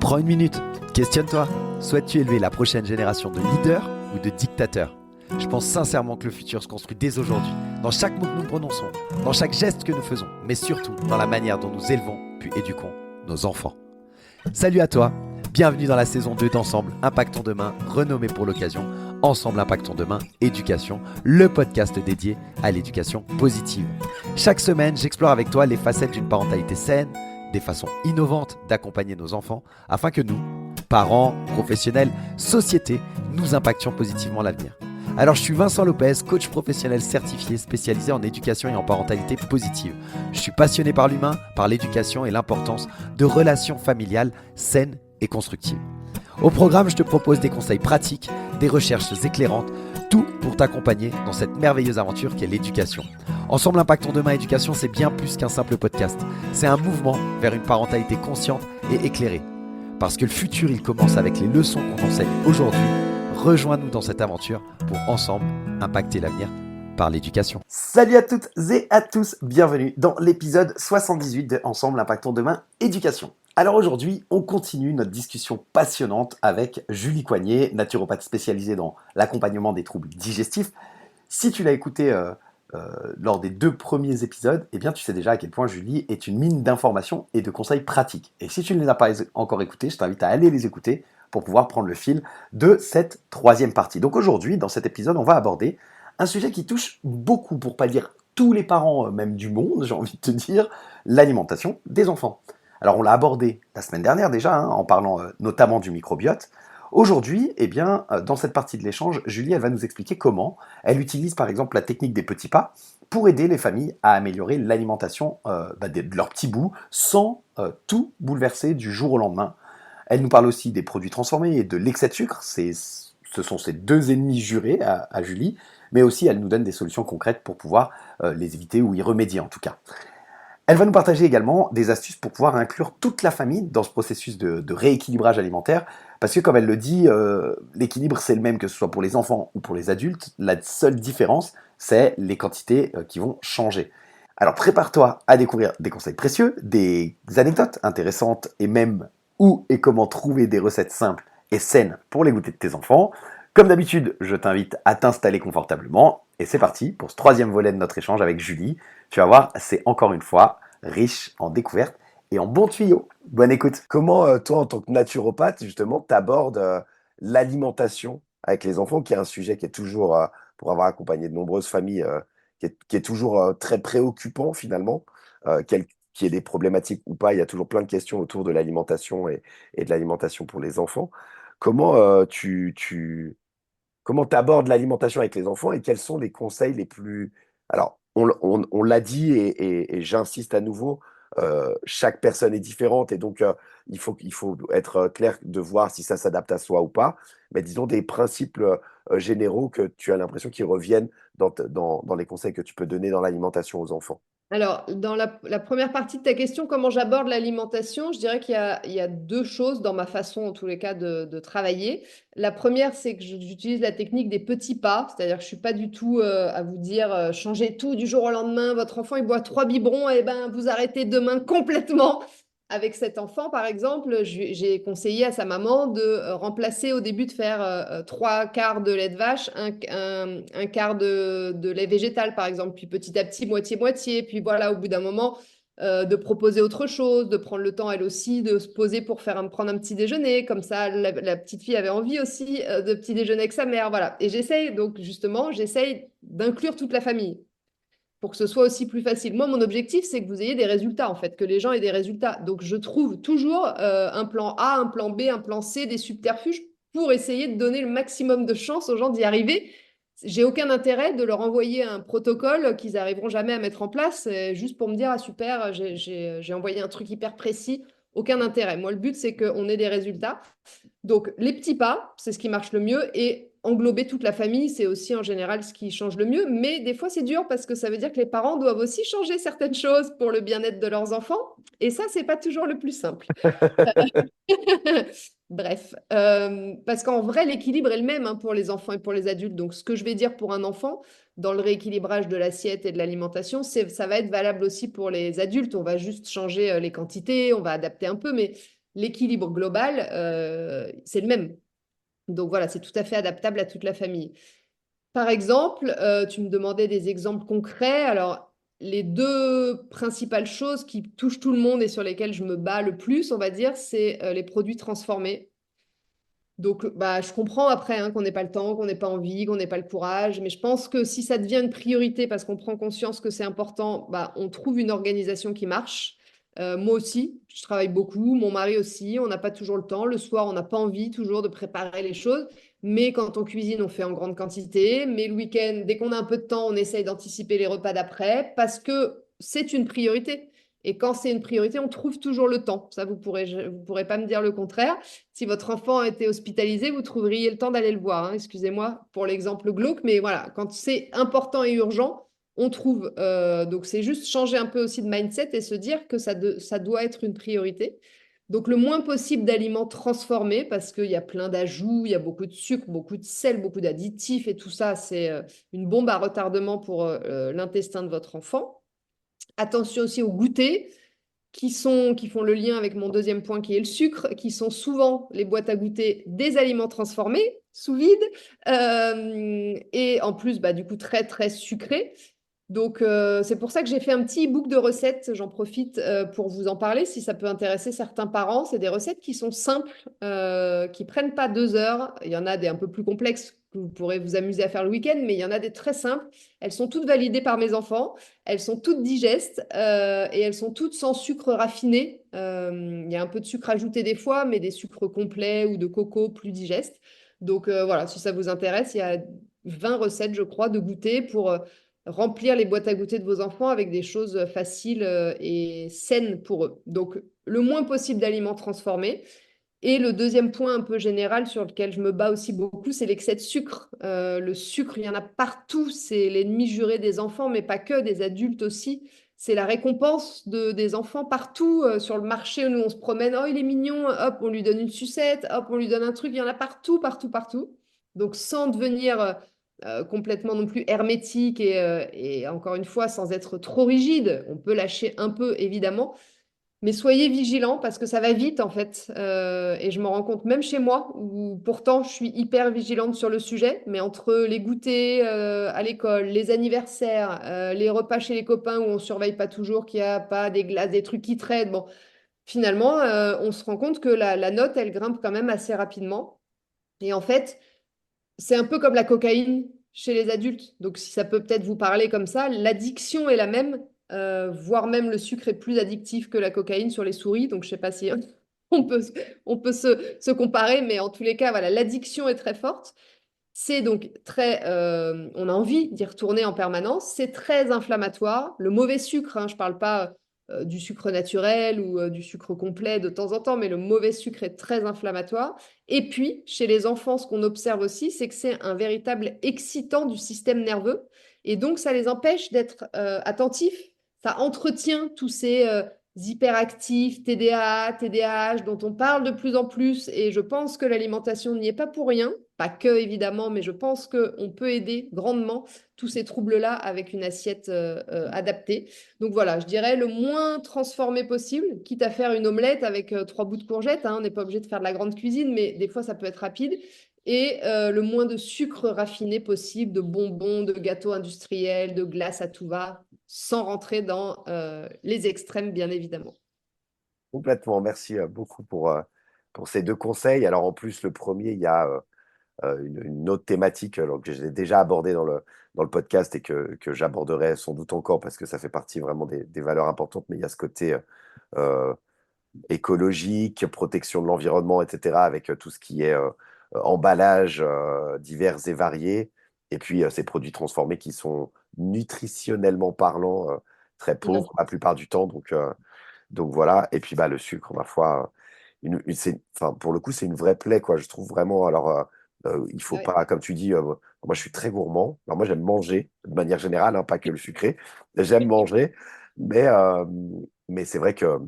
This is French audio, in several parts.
Prends une minute, questionne-toi. Souhaites-tu élever la prochaine génération de leaders ou de dictateurs? Je pense sincèrement que le futur se construit dès aujourd'hui, dans chaque mot que nous prononçons, dans chaque geste que nous faisons, mais surtout dans la manière dont nous élevons puis éduquons nos enfants. Salut à toi, bienvenue dans la saison 2 d'Ensemble Impactons Demain, renommée pour l'occasion Ensemble Impactons Demain Éducation, le podcast dédié à l'éducation positive. Chaque semaine, j'explore avec toi les facettes d'une parentalité saine, des façons innovantes d'accompagner nos enfants, afin que nous, parents, professionnels, société, nous impactions positivement l'avenir. Alors je suis Vincent Lopez, coach professionnel certifié spécialisé en éducation et en parentalité positive. Je suis passionné par l'humain, par l'éducation et l'importance de relations familiales saines et constructives. Au programme, je te propose des conseils pratiques, des recherches éclairantes, tout pour t'accompagner dans cette merveilleuse aventure qu'est l'éducation. Ensemble Impactons Demain Éducation, c'est bien plus qu'un simple podcast. C'est un mouvement vers une parentalité consciente et éclairée. Parce que le futur, il commence avec les leçons qu'on enseigne aujourd'hui. Rejoins-nous dans cette aventure pour ensemble impacter l'avenir par l'éducation. Salut à toutes et à tous, bienvenue dans l'épisode 78 de Ensemble Impactons Demain Éducation. Alors aujourd'hui, on continue notre discussion passionnante avec Julie Coignet, naturopathe spécialisée dans l'accompagnement des troubles digestifs. Si tu l'as écouté lors des 2 premiers épisodes, eh bien tu sais déjà à quel point Julie est une mine d'informations et de conseils pratiques. Et si tu ne les as pas encore écoutés, je t'invite à aller les écouter pour pouvoir prendre le fil de cette 3e partie. Donc aujourd'hui, dans cet épisode, on va aborder un sujet qui touche beaucoup, pour pas dire tous les parents même du monde, j'ai envie de te dire, l'alimentation des enfants. Alors on l'a abordé la semaine dernière déjà, en parlant notamment du microbiote. Aujourd'hui, eh bien, dans cette partie de l'échange, Julie, elle va nous expliquer comment elle utilise par exemple la technique des petits pas pour aider les familles à améliorer l'alimentation de leurs petits bouts sans tout bouleverser du jour au lendemain. Elle nous parle aussi des produits transformés et de l'excès de sucre. Ce sont ses 2 ennemis jurés à Julie, mais aussi elle nous donne des solutions concrètes pour pouvoir les éviter ou y remédier en tout cas. Elle va nous partager également des astuces pour pouvoir inclure toute la famille dans ce processus de rééquilibrage alimentaire, parce que comme elle le dit, l'équilibre c'est le même que ce soit pour les enfants ou pour les adultes, la seule différence c'est les quantités qui vont changer. Alors prépare-toi à découvrir des conseils précieux, des anecdotes intéressantes et même où et comment trouver des recettes simples et saines pour les goûter de tes enfants. Comme d'habitude, je t'invite à t'installer confortablement et c'est parti pour ce 3e volet de notre échange avec Julie. Tu vas voir, c'est encore une fois riche en découvertes et en bons tuyaux. Bonne écoute. Comment toi, en tant que naturopathe, justement, t'abordes l'alimentation avec les enfants, qui est un sujet qui est toujours, pour avoir accompagné de nombreuses familles, qui est toujours très préoccupant finalement, qu'il y ait des problématiques ou pas, il y a toujours plein de questions autour de l'alimentation et de l'alimentation pour les enfants. Comment comment tu abordes l'alimentation avec les enfants et quels sont les conseils les plus... Alors, on l'a dit et j'insiste à nouveau, chaque personne est différente et donc il faut être clair de voir si ça s'adapte à soi ou pas. Mais disons des principes généraux que tu as l'impression qu'ils reviennent dans les conseils que tu peux donner dans l'alimentation aux enfants. Alors, dans la première partie de ta question, comment j'aborde l'alimentation, je dirais qu'il y a 2 choses dans ma façon, en tous les cas, de travailler. La première, c'est que j'utilise la technique des petits pas, c'est-à-dire que je ne suis pas du tout à vous dire changez tout du jour au lendemain, votre enfant il boit 3 biberons, et ben vous arrêtez demain complètement. Avec cet enfant, par exemple, j'ai conseillé à sa maman de remplacer au début de faire 3 quarts de lait de vache, un quart de lait végétal, par exemple, puis petit à petit, moitié-moitié, puis voilà, au bout d'un moment, de proposer autre chose, de prendre le temps, elle aussi, de se poser pour prendre un petit déjeuner. Comme ça, la petite fille avait envie aussi de petit déjeuner avec sa mère, voilà. Et j'essaye d'inclure toute la famille pour que ce soit aussi plus facile. Moi, mon objectif, c'est que vous ayez des résultats, en fait, que les gens aient des résultats. Donc, je trouve toujours un plan A, un plan B, un plan C, des subterfuges pour essayer de donner le maximum de chances aux gens d'y arriver. J'ai aucun intérêt de leur envoyer un protocole qu'ils n'arriveront jamais à mettre en place, juste pour me dire, ah super, j'ai envoyé un truc hyper précis. Aucun intérêt. Moi, le but, c'est qu'on ait des résultats. Donc, les petits pas, c'est ce qui marche le mieux. Et englober toute la famille, c'est aussi en général ce qui change le mieux. Mais des fois, c'est dur parce que ça veut dire que les parents doivent aussi changer certaines choses pour le bien-être de leurs enfants. Et ça, c'est pas toujours le plus simple. Bref, parce qu'en vrai, l'équilibre est le même pour les enfants et pour les adultes. Donc, ce que je vais dire pour un enfant, dans le rééquilibrage de l'assiette et de l'alimentation, ça va être valable aussi pour les adultes. On va juste changer les quantités, on va adapter un peu, mais l'équilibre global, c'est le même. Donc voilà, c'est tout à fait adaptable à toute la famille. Par exemple, tu me demandais des exemples concrets. Alors, les deux principales choses qui touchent tout le monde et sur lesquelles je me bats le plus, on va dire, c'est les produits transformés. Donc, bah, je comprends après qu'on n'ait pas le temps, qu'on n'ait pas envie, qu'on n'ait pas le courage, mais je pense que si ça devient une priorité parce qu'on prend conscience que c'est important, bah, on trouve une organisation qui marche. Moi aussi, je travaille beaucoup, mon mari aussi, on n'a pas toujours le temps. Le soir, on n'a pas envie toujours de préparer les choses, mais quand on cuisine, on fait en grande quantité. Mais le week-end, dès qu'on a un peu de temps, on essaye d'anticiper les repas d'après parce que c'est une priorité. Et quand c'est une priorité, on trouve toujours le temps. Ça, vous pourrez pas me dire le contraire. Si votre enfant a été hospitalisé, vous trouveriez le temps d'aller le voir. Excusez-moi pour l'exemple glauque, mais voilà, quand c'est important et urgent, on trouve. Donc, c'est juste changer un peu aussi de mindset et se dire que ça doit être une priorité. Donc, le moins possible d'aliments transformés parce qu'il y a plein d'ajouts, il y a beaucoup de sucre, beaucoup de sel, beaucoup d'additifs et tout ça, c'est une bombe à retardement pour l'intestin de votre enfant. Attention aussi au goûter qui font le lien avec mon deuxième point qui est le sucre, qui sont souvent les boîtes à goûter des aliments transformés, sous vide, et en plus, bah, du coup, très, très sucrés. Donc, c'est pour ça que j'ai fait un petit e-book de recettes. J'en profite pour vous en parler si ça peut intéresser certains parents. C'est des recettes qui sont simples, qui prennent pas 2 heures. Il y en a des un peu plus complexes que vous pourrez vous amuser à faire le week-end, mais il y en a des très simples. Elles sont toutes validées par mes enfants. Elles sont toutes digestes et elles sont toutes sans sucre raffiné. Il y a un peu de sucre ajouté des fois, mais des sucres complets ou de coco plus digestes. Donc voilà, si ça vous intéresse, il y a 20 recettes, je crois, de goûter pour remplir les boîtes à goûter de vos enfants avec des choses faciles et saines pour eux. Donc, le moins possible d'aliments transformés. Et le deuxième point un peu général sur lequel je me bats aussi beaucoup, c'est l'excès de sucre. Le sucre, il y en a partout. C'est l'ennemi juré des enfants, mais pas que, des adultes aussi. C'est la récompense des enfants partout sur le marché où nous on se promène. Oh, il est mignon, hop, on lui donne une sucette, hop, on lui donne un truc. Il y en a partout, partout, partout. Donc, sans devenir complètement non plus hermétique et encore une fois, sans être trop rigide, on peut lâcher un peu, évidemment. Mais soyez vigilants parce que ça va vite en fait. Et je me rends compte même chez moi, où pourtant je suis hyper vigilante sur le sujet, mais entre les goûters à l'école, les anniversaires, les repas chez les copains où on surveille pas toujours qu'il n'y a pas des glaces, des trucs qui traînent, bon, finalement, on se rend compte que la note, elle grimpe quand même assez rapidement. Et en fait, c'est un peu comme la cocaïne chez les adultes. Donc, si ça peut peut-être vous parler comme ça, l'addiction est la même, voire même le sucre est plus addictif que la cocaïne sur les souris. Donc, je ne sais pas si on peut, on peut se comparer, mais en tous les cas, voilà, l'addiction est très forte. C'est donc très, on a envie d'y retourner en permanence. C'est très inflammatoire. Le mauvais sucre, je ne parle pas du sucre naturel ou du sucre complet de temps en temps, mais le mauvais sucre est très inflammatoire. Et puis, chez les enfants, ce qu'on observe aussi, c'est que c'est un véritable excitant du système nerveux. Et donc, ça les empêche d'être attentifs. Ça entretient tous ces hyperactifs, TDA, TDAH, dont on parle de plus en plus. Et je pense que l'alimentation n'y est pas pour rien. Pas que, évidemment, mais je pense qu'on peut aider grandement tous ces troubles-là avec une assiette adaptée. Donc voilà, je dirais le moins transformé possible, quitte à faire une omelette avec 3 bouts de courgettes. On n'est pas obligé de faire de la grande cuisine, mais des fois, ça peut être rapide. Et le moins de sucre raffiné possible, de bonbons, de gâteaux industriels, de glace à tout va, sans rentrer dans les extrêmes, bien évidemment. Complètement. Merci beaucoup pour ces deux conseils. Alors, en plus, le premier, il y a une autre thématique que j'ai déjà abordée dans le podcast et que j'aborderai sans doute encore parce que ça fait partie vraiment des valeurs importantes. Mais il y a ce côté euh, écologique, protection de l'environnement, etc., avec tout ce qui est emballage divers et variés. Et puis, ces produits transformés qui sont nutritionnellement parlant très pauvres la plupart du temps. Donc voilà. Et puis, bah, le sucre, ma foi, enfin, pour le coup, c'est une vraie plaie, quoi. Je trouve vraiment. Alors, il faut Ouais. pas, comme tu dis, moi, je suis très gourmand. Alors, moi, j'aime manger de manière générale, hein, pas que le sucré. J'aime manger, mais, euh, mais c'est vrai que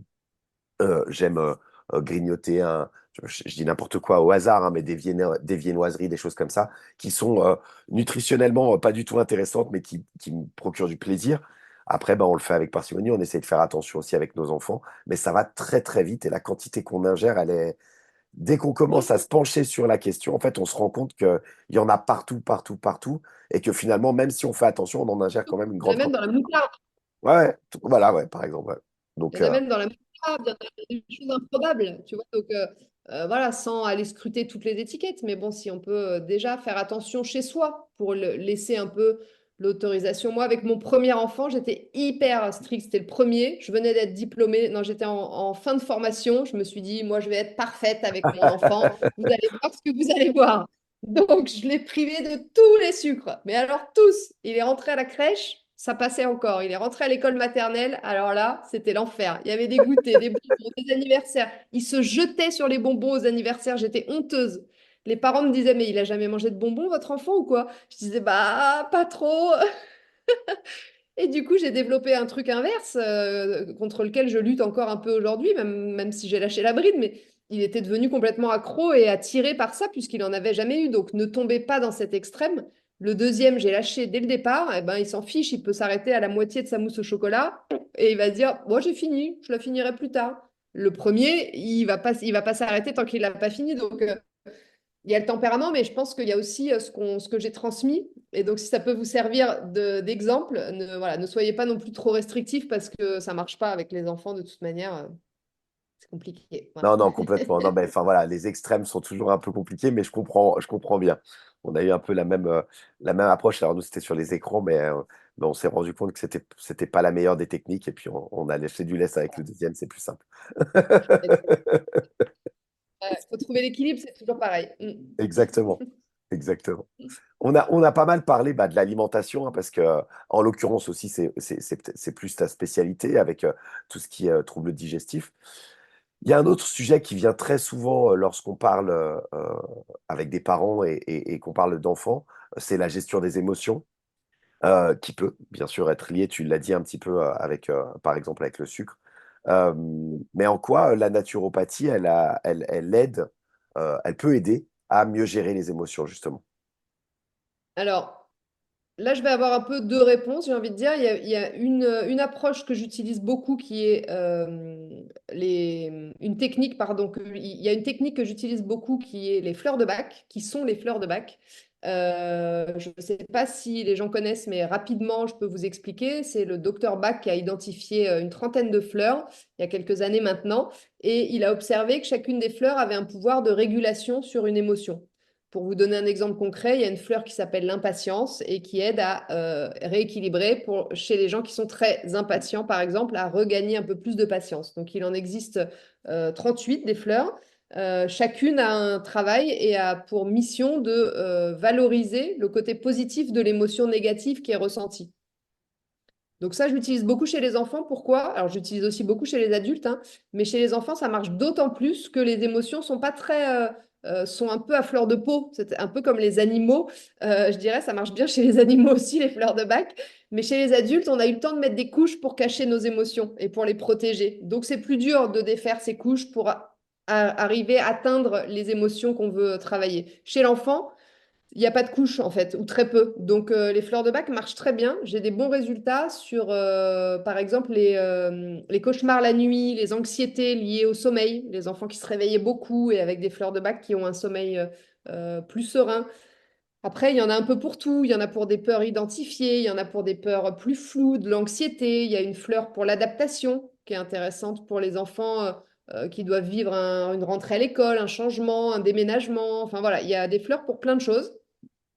j'aime grignoter je dis n'importe quoi au hasard, hein, mais des viennoiseries, des choses comme ça, qui sont nutritionnellement pas du tout intéressantes, mais qui me procurent du plaisir. Après, ben, on le fait avec parcimonie, on essaie de faire attention aussi avec nos enfants, mais ça va très très vite et la quantité qu'on ingère, elle est... Dès qu'on commence à se pencher sur la question, en fait, on se rend compte qu'il y en a partout, partout, partout, et que finalement, même si on fait attention, on en ingère quand même une Il y en a grande même dans quantité. la moutarde. Ouais, ouais, voilà, ouais, par exemple. Ouais. Il Donc, y en a même dans la moutarde, il y en a des choses improbables, tu vois. Donc, voilà, sans aller scruter toutes les étiquettes. Mais bon, si on peut déjà faire attention chez soi pour laisser un peu l'autorisation. Moi, avec mon premier enfant, j'étais hyper stricte. C'était le premier. Je venais d'être diplômée. Non, j'étais en fin de formation. Je me suis dit, moi, je vais être parfaite avec mon enfant. Vous allez voir ce que vous allez voir. Donc, je l'ai privé de tous les sucres. Mais alors, tous. Il est rentré à la crèche, ça passait encore. Il est rentré à l'école maternelle, alors là, c'était l'enfer. Il y avait des goûters, des bonbons, des anniversaires. Il se jetait sur les bonbons aux anniversaires. J'étais honteuse. Les parents me disaient, mais il a jamais mangé de bonbons, votre enfant, ou quoi? Je disais, bah, pas trop. Et du coup, j'ai développé un truc inverse contre lequel je lutte encore un peu aujourd'hui, même si j'ai lâché la bride, mais il était devenu complètement accro et attiré par ça puisqu'il n'en avait jamais eu. Donc ne tombez pas dans cet extrême. Le deuxième, j'ai lâché dès le départ. Eh ben, il s'en fiche, il peut s'arrêter à la moitié de sa mousse au chocolat et il va se dire, moi j'ai fini, je la finirai plus tard. Le premier, il va pas s'arrêter tant qu'il l'a pas fini. Donc il y a le tempérament, mais je pense qu'il y a aussi ce que j'ai transmis. Et donc, si ça peut vous servir d'exemple, voilà, ne soyez pas non plus trop restrictif parce que ça ne marche pas avec les enfants de toute manière. C'est compliqué. Voilà. non, non, complètement. Non, mais enfin voilà, les extrêmes sont toujours un peu compliqués, mais je comprends bien. On a eu un peu la même approche. Alors nous, c'était sur les écrans, mais on s'est rendu compte que c'était pas la meilleure des techniques, et puis on a laissé du laisse avec le deuxième, c'est plus simple. Il faut trouver l'équilibre, c'est toujours pareil. Exactement, exactement. On a pas mal parlé de l'alimentation, hein, parce que, en l'occurrence aussi, c'est plus ta spécialité avec tout ce qui est troubles digestifs. Il y a un autre sujet qui vient très souvent lorsqu'on parle avec des parents et qu'on parle d'enfants, c'est la gestion des émotions, qui peut bien sûr être liée, tu l'as dit un petit peu avec, par exemple, avec le sucre. Euh, mais en quoi la naturopathie, elle aide, elle peut aider à mieux gérer les émotions, justement. Alors, là, je vais avoir un peu deux réponses, j'ai envie de dire. Il y a une approche que j'utilise beaucoup qui est une technique, pardon, il y a une technique que j'utilise beaucoup qui est les fleurs de Bach, qui sont les fleurs de Bach. Je ne sais pas si les gens connaissent, mais rapidement, je peux vous expliquer. C'est le docteur Bach qui a identifié une trentaine de fleurs il y a quelques années maintenant, et il a observé que chacune des fleurs avait un pouvoir de régulation sur une émotion. Pour vous donner un exemple concret, il y a une fleur qui s'appelle l'impatience et qui aide à rééquilibrer chez les gens qui sont très impatients, par exemple, à regagner un peu plus de patience. Donc, il en existe 38 des fleurs. Chacune a un travail et a pour mission de valoriser le côté positif de l'émotion négative qui est ressentie. Donc ça, je l'utilise beaucoup chez les enfants. Pourquoi? Alors, j'utilise aussi beaucoup chez les adultes, hein, mais chez les enfants, ça marche d'autant plus que les émotions sont pas très, sont un peu à fleur de peau. C'est un peu comme les animaux. Je dirais, ça marche bien chez les animaux aussi, les fleurs de bac. Mais chez les adultes, on a eu le temps de mettre des couches pour cacher nos émotions et pour les protéger. Donc, c'est plus dur de défaire ces couches pour arriver à atteindre les émotions qu'on veut travailler. Chez l'enfant, il n'y a pas de couche en fait, ou très peu. Donc les fleurs de bac marchent très bien. J'ai des bons résultats sur, par exemple, les cauchemars la nuit, les anxiétés liées au sommeil, les enfants qui se réveillaient beaucoup et avec des fleurs de bac qui ont un sommeil plus serein. Après, il y en a un peu pour tout. Il y en a pour des peurs identifiées, il y en a pour des peurs plus floues, de l'anxiété. Il y a une fleur pour l'adaptation qui est intéressante pour les enfants qui doivent vivre une rentrée à l'école, un changement, un déménagement. Enfin voilà, il y a des fleurs pour plein de choses.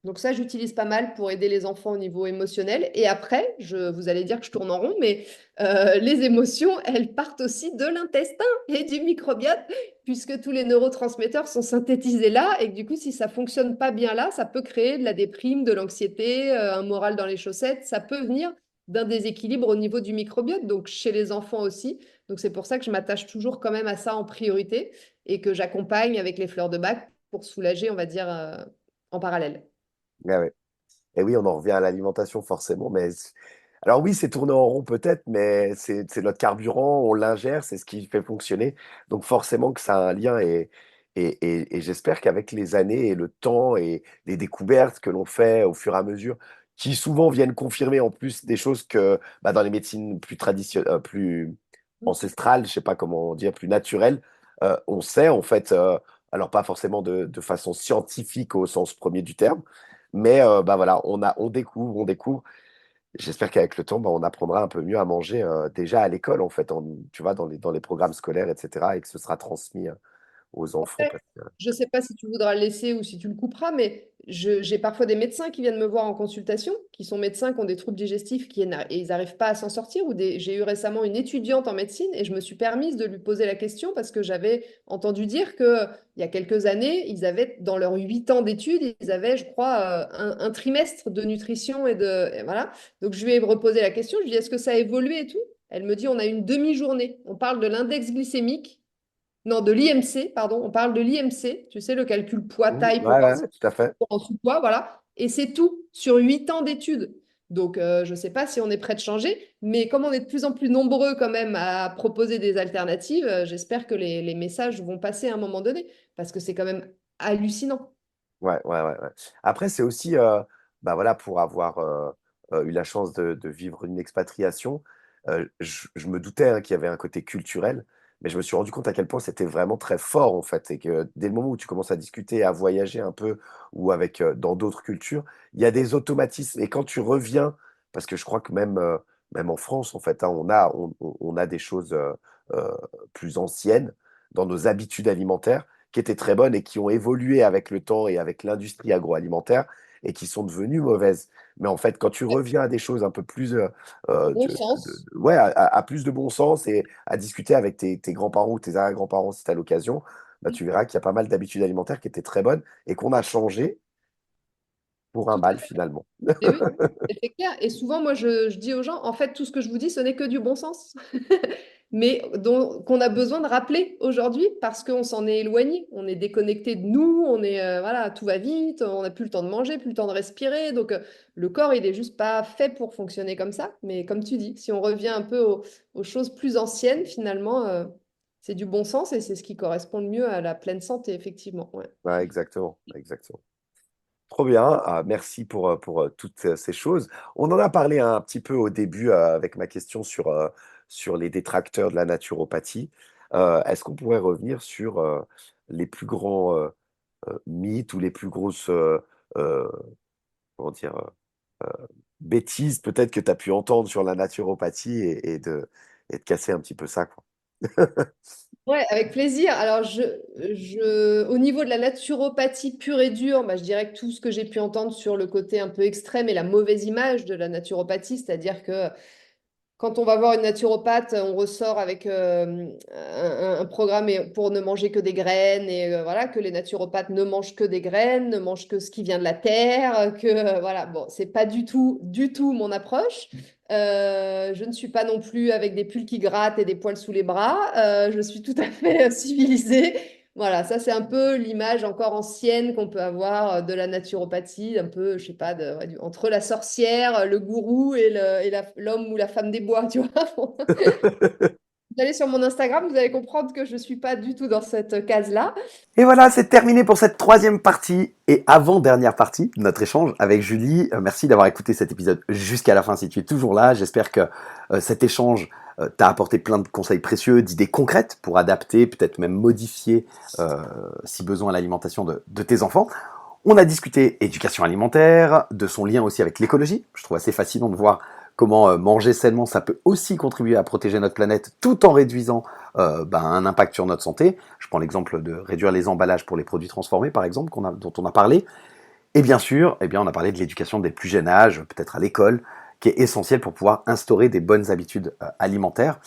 Donc ça, j'utilise pas mal pour aider les enfants au niveau émotionnel. Et après, vous allez dire que je tourne en rond, mais les émotions, elles partent aussi de l'intestin et du microbiote, puisque tous les neurotransmetteurs sont synthétisés là. Et que du coup, si ça fonctionne pas bien là, ça peut créer de la déprime, de l'anxiété, un moral dans les chaussettes. Ça peut venir d'un déséquilibre au niveau du microbiote, donc chez les enfants aussi. Donc c'est pour ça que je m'attache toujours quand même à ça en priorité et que j'accompagne avec les fleurs de bac pour soulager, on va dire, en parallèle. Ah ouais. Et oui, on en revient à l'alimentation forcément, alors oui, c'est tourné en rond peut-être, mais c'est notre carburant, on l'ingère, c'est ce qui fait fonctionner. Donc forcément que ça a un lien, et j'espère qu'avec les années et le temps et les découvertes que l'on fait au fur et à mesure, qui souvent viennent confirmer en plus des choses que dans les médecines plus traditionnelles, plus ancestrales, je sais pas comment dire, plus naturelles, on sait en fait, alors pas forcément de façon scientifique au sens premier du terme, mais voilà, on découvre. J'espère qu'avec le temps, on apprendra un peu mieux à manger déjà à l'école, en fait, tu vois, dans les programmes scolaires, etc., et que ce sera transmis aux enfants. Après, je ne sais pas si tu voudras le laisser ou si tu le couperas, mais j'ai parfois des médecins qui viennent me voir en consultation, qui sont médecins, qui ont des troubles digestifs et ils n'arrivent pas à s'en sortir. J'ai eu récemment une étudiante en médecine et je me suis permise de lui poser la question parce que j'avais entendu dire qu'il y a quelques années, ils avaient, dans leurs 8 ans d'études, ils avaient, je crois, un trimestre de nutrition et voilà. Donc je lui ai reposé la question, je lui ai dit, est-ce que ça a évolué et tout? Elle me dit, on a une demi-journée. On parle de l'index glycémique. Non, de l'IMC, pardon. On parle de l'IMC, tu sais, le calcul poids-taille pour Ouais, voir ouais, si ouais, tout à fait. on est en sous-poids, voilà. Et c'est tout sur 8 ans d'études. Donc, je ne sais pas si on est prêt de changer, mais comme on est de plus en plus nombreux quand même à proposer des alternatives, j'espère que les messages vont passer à un moment donné, parce que c'est quand même hallucinant. Ouais, ouais, ouais, ouais. Après, c'est aussi, voilà, pour avoir eu la chance de vivre une expatriation, je me doutais hein, qu'il y avait un côté culturel, mais je me suis rendu compte à quel point c'était vraiment très fort, en fait. Et que dès le moment où tu commences à discuter, à voyager un peu, ou avec, dans d'autres cultures, il y a des automatismes. Et quand tu reviens, parce que je crois que même en France, en fait, hein, on a des choses euh, plus anciennes dans nos habitudes alimentaires qui étaient très bonnes et qui ont évolué avec le temps et avec l'industrie agroalimentaire et qui sont devenues mauvaises. Mais en fait, quand tu reviens à des choses un peu plus, Bon sens. ouais, à plus de bon sens et à discuter avec tes grands-parents ou tes arrière-grands-parents si tu as l'occasion, tu verras qu'il y a pas mal d'habitudes alimentaires qui étaient très bonnes et qu'on a changé pour un Tout mal finalement. Et oui, et c'est clair. Et souvent, moi, je dis aux gens, en fait, tout ce que je vous dis, ce n'est que du bon sens. Mais qu'on a besoin de rappeler aujourd'hui parce qu'on s'en est éloigné. On est déconnecté de nous, voilà, tout va vite, on n'a plus le temps de manger, plus le temps de respirer. Donc, le corps, il n'est juste pas fait pour fonctionner comme ça. Mais comme tu dis, si on revient un peu aux choses plus anciennes, finalement, c'est du bon sens et c'est ce qui correspond le mieux à la pleine santé, effectivement. Ouais. Ouais, exactement, exactement. Trop bien, merci pour toutes ces choses. On en a parlé un petit peu au début avec ma question sur les détracteurs de la naturopathie. Est-ce qu'on pourrait revenir sur les plus grands mythes ou les plus grosses euh, comment dire, bêtises peut-être que tu as pu entendre sur la naturopathie et de casser un petit peu ça, quoi. Ouais, avec plaisir. Alors, au niveau de la naturopathie pure et dure, bah, je dirais que tout ce que j'ai pu entendre sur le côté un peu extrême et la mauvaise image de la naturopathie, c'est-à-dire que quand on va voir une naturopathe, on ressort avec un programme pour ne manger que des graines et voilà, que les naturopathes ne mangent que des graines, ne mangent que ce qui vient de la terre, que voilà, bon, c'est pas du tout mon approche. Je ne suis pas non plus avec des pulls qui grattent et des poils sous les bras. Je suis tout à fait civilisée. Voilà, ça c'est un peu l'image encore ancienne qu'on peut avoir de la naturopathie, un peu, je sais pas, entre la sorcière, le gourou et l'homme ou la femme des bois, tu vois. Vous allez sur mon Instagram, vous allez comprendre que je suis pas du tout dans cette case-là. Et voilà, c'est terminé pour cette troisième partie et avant-dernière partie de notre échange avec Julie. Merci d'avoir écouté cet épisode jusqu'à la fin si tu es toujours là. J'espère que cet échange t'a apporté plein de conseils précieux, d'idées concrètes pour adapter, peut-être même modifier si besoin l'alimentation de tes enfants. On a discuté éducation alimentaire, de son lien aussi avec l'écologie. Je trouve assez fascinant de voir comment manger sainement, ça peut aussi contribuer à protéger notre planète tout en réduisant un impact sur notre santé. Je prends l'exemple de réduire les emballages pour les produits transformés, par exemple, dont on a parlé. Et bien sûr, on a parlé de l'éducation dès le plus jeune âge, peut-être à l'école, qui est essentielle pour pouvoir instaurer des bonnes habitudes alimentaires.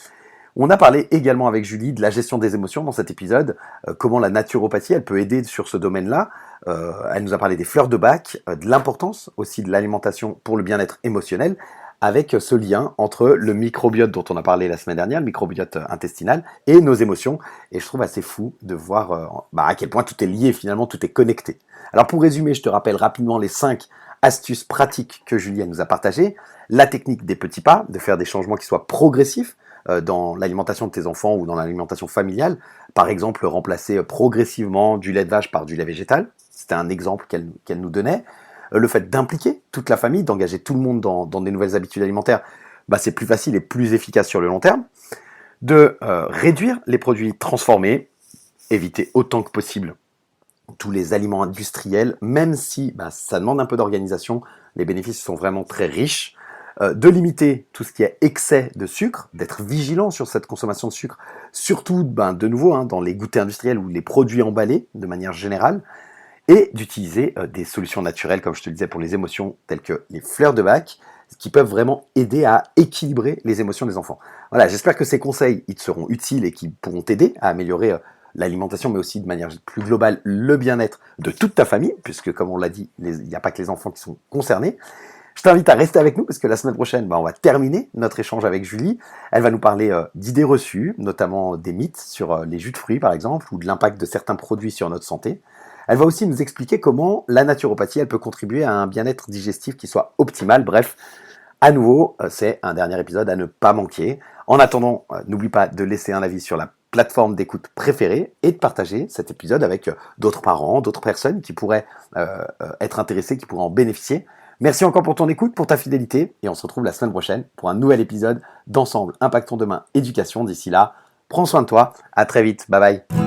On a parlé également avec Julie de la gestion des émotions dans cet épisode, comment la naturopathie elle peut aider sur ce domaine-là. Elle nous a parlé des fleurs de Bach, de l'importance aussi de l'alimentation pour le bien-être émotionnel, avec ce lien entre le microbiote dont on a parlé la semaine dernière, le microbiote intestinal, et nos émotions. Et je trouve assez fou de voir à quel point tout est lié, finalement, tout est connecté. Alors pour résumer, je te rappelle rapidement les 5 astuces pratiques que Julie nous a partagées. La technique des petits pas, de faire des changements qui soient progressifs dans l'alimentation de tes enfants ou dans l'alimentation familiale. Par exemple, remplacer progressivement du lait de vache par du lait végétal. C'était un exemple qu'elle nous donnait. Le fait d'impliquer toute la famille, d'engager tout le monde dans des nouvelles habitudes alimentaires, c'est plus facile et plus efficace sur le long terme. De réduire les produits transformés, éviter autant que possible tous les aliments industriels, même si ça demande un peu d'organisation, les bénéfices sont vraiment très riches. De limiter tout ce qui est excès de sucre, d'être vigilant sur cette consommation de sucre, surtout de nouveau dans les goûters industriels ou les produits emballés de manière générale, et d'utiliser des solutions naturelles, comme je te le disais, pour les émotions, telles que les fleurs de bac, qui peuvent vraiment aider à équilibrer les émotions des enfants. Voilà, j'espère que ces conseils ils te seront utiles et qui pourront t'aider à améliorer l'alimentation, mais aussi de manière plus globale le bien-être de toute ta famille, puisque comme on l'a dit, il n'y a pas que les enfants qui sont concernés. Je t'invite à rester avec nous parce que la semaine prochaine, on va terminer notre échange avec Julie. Elle va nous parler d'idées reçues, notamment des mythes sur les jus de fruits par exemple, ou de l'impact de certains produits sur notre santé. Elle va aussi nous expliquer comment la naturopathie elle peut contribuer à un bien-être digestif qui soit optimal. Bref, à nouveau, c'est un dernier épisode à ne pas manquer. En attendant, n'oublie pas de laisser un avis sur la plateforme d'écoute préférée et de partager cet épisode avec d'autres parents, d'autres personnes qui pourraient être intéressées, qui pourraient en bénéficier. Merci encore pour ton écoute, pour ta fidélité, et on se retrouve la semaine prochaine pour un nouvel épisode d'Ensemble Impactons Demain Éducation. D'ici là, prends soin de toi, à très vite, bye bye.